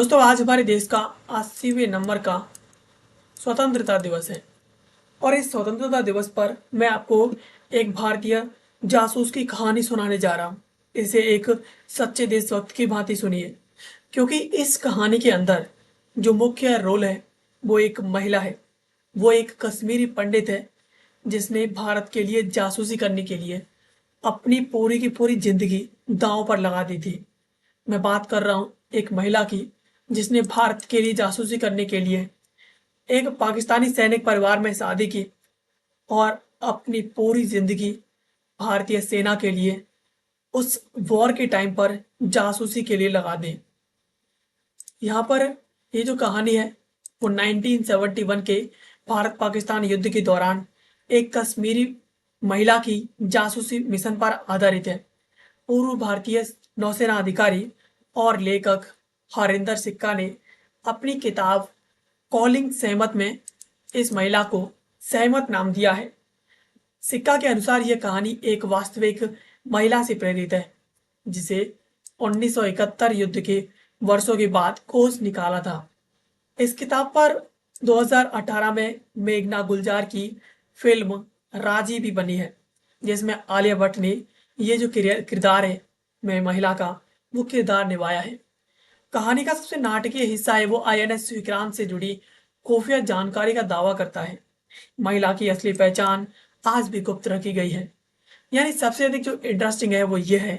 दोस्तों, आज हमारे देश का 80वें नंबर का स्वतंत्रता दिवस है। और इस स्वतंत्रता दिवस पर मैं आपको एक भारतीय जासूस की कहानी सुनाने जा रहा हूँ। इसे एक सच्चे देशभक्त की भांति सुनिए, क्योंकि इस कहानी के अंदर जो मुख्य रोल है वो एक महिला है। वो एक कश्मीरी पंडित है जिसने भारत के लिए जासूसी करने के लिए अपनी पूरी की पूरी जिंदगी दांव पर लगा दी थी। मैं बात कर रहा हूँ एक महिला की, जिसने भारत के लिए जासूसी करने के लिए एक पाकिस्तानी सैनिक परिवार में शादी की और अपनी पूरी जिंदगी भारतीय सेना के लिए उस वॉर के टाइम पर जासूसी के लिए लगा दी। यहाँ पर ये जो कहानी है वो 1971 के भारत पाकिस्तान युद्ध के दौरान एक कश्मीरी महिला की जासूसी मिशन पर आधारित है। पूर्व भारतीय नौसेना अधिकारी और लेखक हरिंदर सिक्का ने अपनी किताब कॉलिंग सहमत में इस महिला को सहमत नाम दिया है। सिक्का के अनुसार यह कहानी एक वास्तविक महिला से प्रेरित है, जिसे 1971 युद्ध के वर्षों के बाद खोज निकाला था। इस किताब पर 2018 में मेघना गुलजार की फिल्म राजी भी बनी है, जिसमें आलिया भट्ट ने ये जो किरदार है मैं महिला का वो किरदार निभाया है। कहानी का सबसे नाटकीय हिस्सा है वो आईएनएस विक्रांत से जुड़ी खुफिया जानकारी का दावा करता है। महिला की असली पहचान आज भी गुप्त रखी गई है। यानी सबसे अधिक जो इंटरेस्टिंग है वो ये है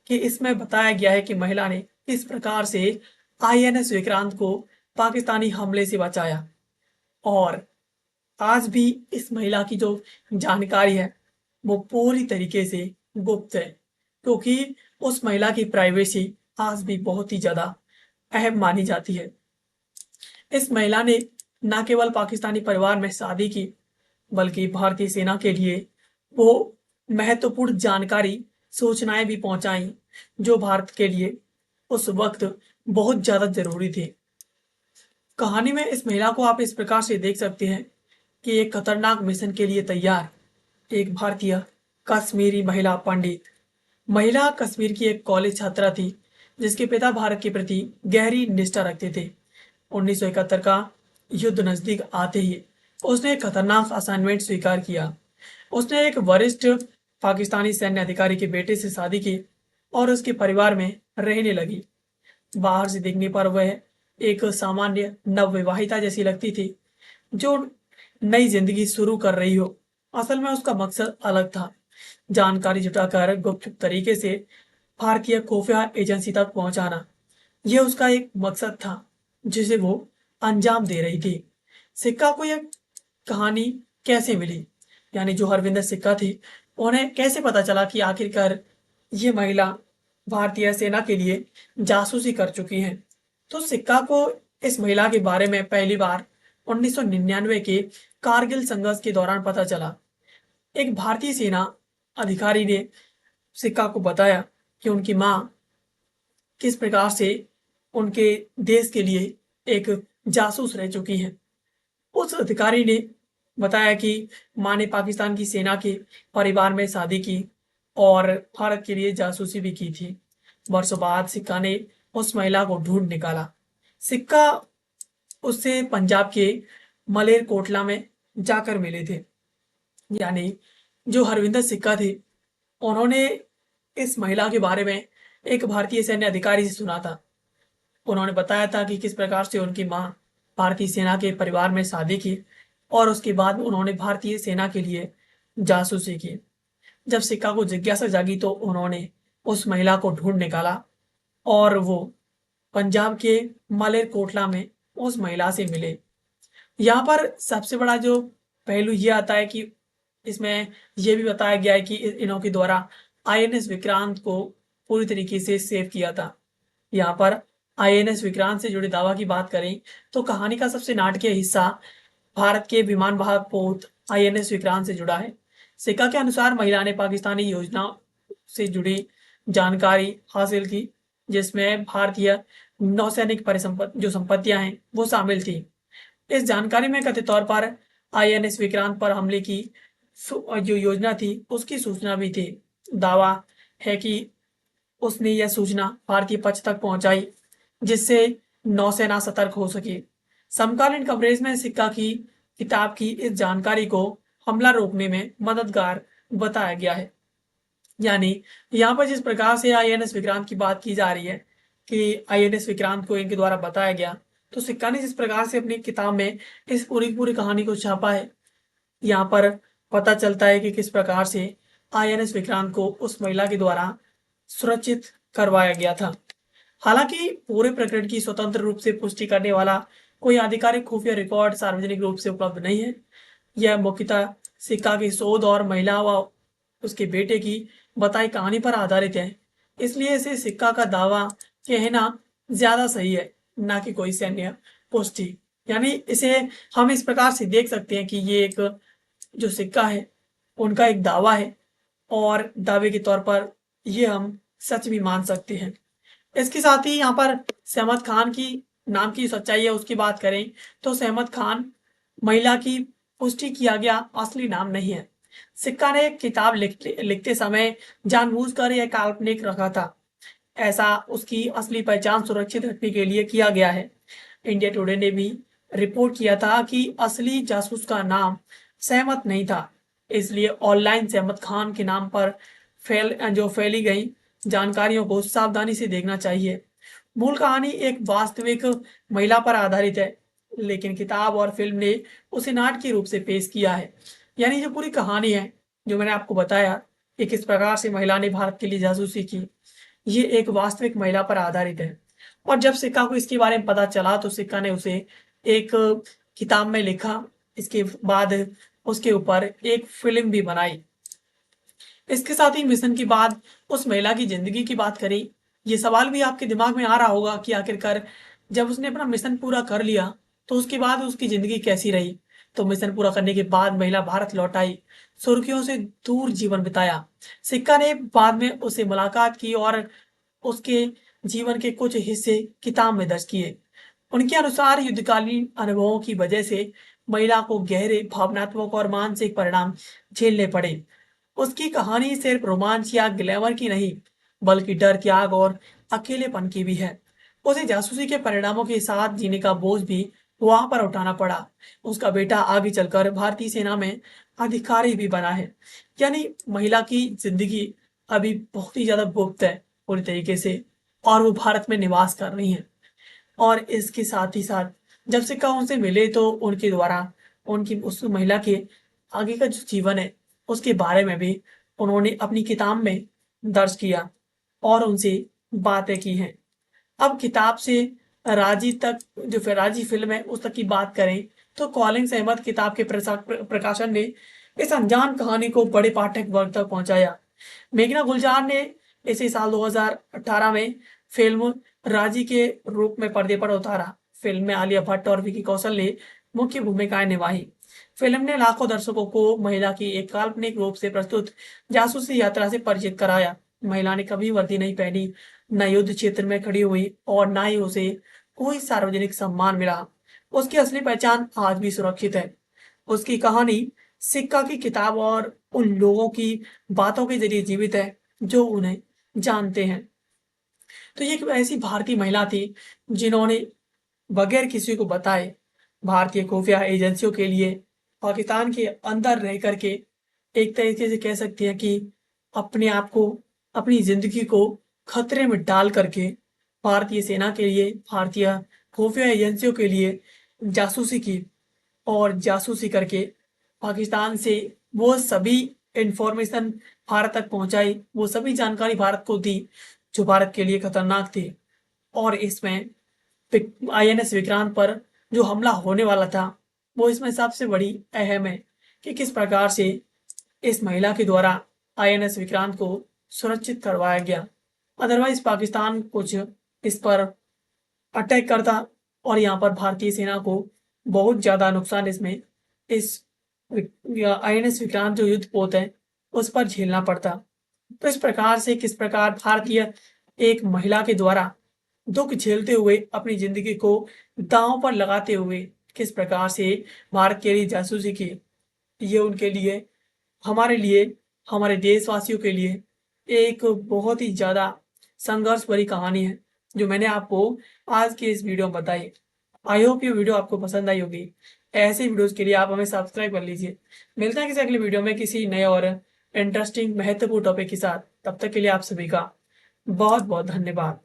कि इसमें बताया गया है कि महिला ने किस प्रकार से आईएनएस विक्रांत को पाकिस्तानी हमले से बचाया। और आज भी इस महिला की जो जानकारी है वो पूरी तरीके से गुप्त है, क्योंकि उस महिला की प्राइवेसी आज भी बहुत ही ज्यादा अहम मानी जाती है। इस महिला ने न केवल पाकिस्तानी परिवार में शादी की, बल्कि भारतीय सेना के लिए वो महत्वपूर्ण जानकारी, सूचनाएं भी पहुंचाई जो भारत के लिए उस वक्त बहुत ज्यादा जरूरी थी। कहानी में इस महिला को आप इस प्रकार से देख सकते हैं कि एक खतरनाक मिशन के लिए तैयार एक भारतीय कश्मीरी महिला पंडित। महिला कश्मीर की एक कॉलेज छात्रा थी जिसके पिता भारत के प्रति गहरी निष्ठा रखते थे। 1971 का युद्ध नजदीक आते ही उसने एक खतरनाक असाइनमेंट स्वीकार किया। उसने एक वरिष्ठ पाकिस्तानी सैन्य अधिकारी के बेटे से शादी की और उसके परिवार में रहने लगी। बाहर से देखने पर वह एक सामान्य नवविवाहिता जैसी लगती थी जो नई जिंदगी शुरू कर रही हो। असल में उसका मकसद अलग था, जानकारी जुटाकर गुप्त तरीके से भारतीय खुफिया एजेंसी तक पहुंचाना। यह उसका एक मकसद था जिसे वो अंजाम दे रही थी। सिक्का को यह कहानी कैसे मिली, यानी जो हरविंदर सिक्का थी, उन्हें कैसे पता चला कि आखिरकार ये महिला भारतीय सेना के लिए जासूसी कर चुकी है। तो सिक्का को इस महिला के बारे में पहली बार 1999 के कारगिल संघर्ष के दौरान पता चला। एक भारतीय सेना अधिकारी ने सिक्का को बताया कि उनकी माँ किस प्रकार से उनके देश के लिए एक जासूस रह चुकी हैं। उस अधिकारी ने बताया कि माँ ने पाकिस्तान की सेना के परिवार में शादी की और भारत के लिए जासूसी भी की थी। वर्षों बाद सिक्का ने उस महिला को ढूंढ निकाला। सिक्का उससे पंजाब के मलेरकोटला में जाकर मिले थे। यानी जो हरविंदर सिक्का थे, उन्होंने इस महिला के बारे में एक भारतीय सैन्य अधिकारी से सुना था। उन्होंने बताया था कि किस प्रकार से उनकी माँ भारतीय सेना के परिवार में शादी की और उसके बाद उन्होंने भारतीय सेना के लिए जासूसी की। जब सिक्का को जिज्ञासा जागी तो उन्होंने उस महिला को ढूंढ निकाला और वो पंजाब के मालेरकोटला में उस महिला से मिले। यहाँ पर सबसे बड़ा जो पहलू ये आता है कि इसमें यह भी बताया गया है कि इन्हों के द्वारा आईएनएस विक्रांत को पूरी तरीके से सेव किया था। यहाँ पर आईएनएस विक्रांत से जुड़े दावा की बात करें तो कहानी का सबसे नाटकीय हिस्सा भारत के विमान वाहक पोत आईएनएस विक्रांत से जुड़ा है। सिक्का के अनुसार महिला ने पाकिस्तानी योजना से जुड़ी जानकारी हासिल की, जिसमें भारतीय नौसैनिक जो संपत्तियां हैं वो शामिल थी। इस जानकारी में कथित तौर पर आईएनएस विक्रांत पर हमले की जो योजना थी उसकी सूचना भी थी। दावा है कि उसने यह सूचना भारतीय पक्ष तक पहुंचाई, जिससे नौसेना सतर्क हो सके। समकालीन कवरेज में सिक्का की किताब की इस जानकारी को हमला रोकने में मददगार बताया गया है। यानी यहाँ पर जिस प्रकार से आईएनएस विक्रांत की बात की जा रही है कि आईएनएस विक्रांत को इनके द्वारा बताया गया, तो सिक्का ने जिस प्रकार से अपनी किताब में इस पूरी पूरी कहानी को छापा है, यहाँ पर पता चलता है कि किस प्रकार से आईएनएस विक्रांत को उस महिला के द्वारा सुरक्षित करवाया गया था। हालांकि पूरे प्रकरण की स्वतंत्र रूप से पुष्टि करने वाला कोई आधिकारिक खुफिया रिकॉर्ड सार्वजनिक रूप से उपलब्ध नहीं है। यह मुख्यतः सिक्का की शोध और महिला व उसके बेटे की बताई कहानी पर आधारित है, इसलिए इसे सिक्का का दावा कहना ज्यादा सही है, ना कि कोई सैन्य पुष्टि। यानी इसे हम इस प्रकार से देख सकते हैं कि ये एक जो सिक्का है उनका एक दावा है, और दावे के तौर पर ये हम सच भी मान सकते हैं। इसके साथ ही यहाँ पर सहमत खान की नाम की सच्चाई है उसकी बात करें तो सहमत खान महिला की पुष्टि किया गया असली नाम नहीं है। सिक्का ने किताब लिखते समय जानबूझकर यह काल्पनिक रखा था। ऐसा उसकी असली पहचान सुरक्षित रखने के लिए किया गया है। इंडिया टुडे ने भी रिपोर्ट किया था कि असली जासूस का नाम सहमत नहीं था, इसलिए ऑनलाइन सहमत खान के नाम पर फैली गई जानकारियों को सावधानी से देखना चाहिए। मूल कहानी एक वास्तविक महिला पर आधारित है, लेकिन किताब और फिल्म ने उसे नाटकीय रूप से पेश किया है। यानी जो पूरी कहानी है, जो मैंने आपको बताया कि किस प्रकार से महिला ने भारत के लिए जासूसी की, ये एक वास्तविक महिला पर आधारित है। और जब सिक्का को इसके बारे में पता चला तो सिक्का ने उसे एक किताब में लिखा। इसके बाद उसके ऊपर एक फिल्म भी बनाई। इसके साथ ही मिशन के बाद उस महिला की जिंदगी की बात करी। ये सवाल भी आपके दिमाग में आ रहा होगा कि आखिरकार जब उसने अपना मिशन पूरा कर लिया तो उसके बाद उसकी जिंदगी कैसी रही। तो मिशन पूरा करने के बाद महिला भारत लौट आई, सुर्खियों से दूर जीवन बिताया। सिक्का ने बाद में उससे मुलाकात की और उसके जीवन के कुछ हिस्से किताब में दर्ज किए। उनके अनुसार युद्धकालीन अनुभवों की वजह से महिला को गहरे भावनात्मक और मानसिक परिणाम झेलने पड़े। उसकी कहानी सिर्फ रोमांच या ग्लैमर की नहीं, बल्कि डर, त्याग और अकेलेपन की भी है। उसे जासूसी के परिणामों के साथ जीने का बोझ भी वहां पर उठाना पड़ा। उसका बेटा आगे चलकर भारतीय सेना में अधिकारी भी बना है। यानी महिला की जिंदगी अभी बहुत ही ज्यादा गुप्त है पूरी तरीके से, और वो भारत में निवास कर रही है। और इसके साथ ही साथ जब सिक्का उनसे मिले तो उनके द्वारा उनकी उस महिला के आगे का जो जीवन है उसके बारे में भी उन्होंने अपनी किताब में दर्ज किया और उनसे बातें की हैं। अब किताब से राजी तक, जो फिर राजी फिल्म है उस तक की बात करें तो कॉलिंस अहमद किताब के प्रकाशन ने इस अनजान कहानी को बड़े पाठक वर्ग तक पहुंचाया। मेघना गुलजार ने इसे साल 2018 में फिल्म राजी के रूप में पर्दे पर उतारा। फिल्म में आलिया भट्ट और विकी कौशल ने मुख्य भूमिकाएं निभाई। फिल्म ने लाखों दर्शकों को महिला की एक काल्पनिक रूप से प्रस्तुत जासूसी यात्रा से परिचित कराया। महिला ने कभी वर्दी नहीं पहनी, न युद्ध क्षेत्र में खड़ी हुई और न ही उसे कोई सार्वजनिक सम्मान मिला। उसकी असली पहचान आज भी सुरक्षित है। उसकी कहानी सिक्का की किताब और उन लोगों की बातों के जरिए जीवित है जो उन्हें जानते हैं। तो ये एक ऐसी भारतीय महिला थी जिन्होंने बगैर किसी को बताए भारतीय खुफिया एजेंसियों के लिए पाकिस्तान के अंदर रह करके एक तरीके से कह सकते हैं कि अपने आप को, अपनी जिंदगी को खतरे में डाल करके भारतीय सेना के लिए, भारतीय खुफिया एजेंसियों के लिए जासूसी की, और जासूसी करके पाकिस्तान से वो सभी इंफॉर्मेशन भारत तक पहुंचाई, वो सभी जानकारी भारत को दी जो भारत के लिए खतरनाक थी। और इसमें आईएनएस विक्रांत पर जो हमला होने वाला था वो इसमें सबसे बड़ी अहम है कि किस प्रकार से इस महिला के द्वारा आईएनएस विक्रांत को सुरक्षित करवाया गया। अदरवाइज पाकिस्तान कुछ इस पर अटैक करता और यहाँ पर भारतीय सेना को बहुत ज्यादा नुकसान इसमें इस आईएनएस विक्रांत जो युद्ध पोत है उस पर झेलना पड़ता। तो इस प्रकार से किस प्रकार भारतीय एक महिला के द्वारा दुख झेलते हुए अपनी जिंदगी को दांव पर लगाते हुए किस प्रकार से भारत के लिए जासूसी की, ये उनके लिए, हमारे लिए, हमारे देशवासियों के लिए एक बहुत ही ज्यादा संघर्ष भरी कहानी है जो मैंने आपको आज की इस वीडियो में बताई। आई होप ये वीडियो आपको पसंद आई होगी। ऐसे वीडियोस के लिए आप हमें सब्सक्राइब कर लीजिए। मिलते हैं किसी अगली वीडियो में किसी नए और इंटरेस्टिंग महत्वपूर्ण टॉपिक के साथ। तब तक के लिए आप सभी का बहुत बहुत धन्यवाद।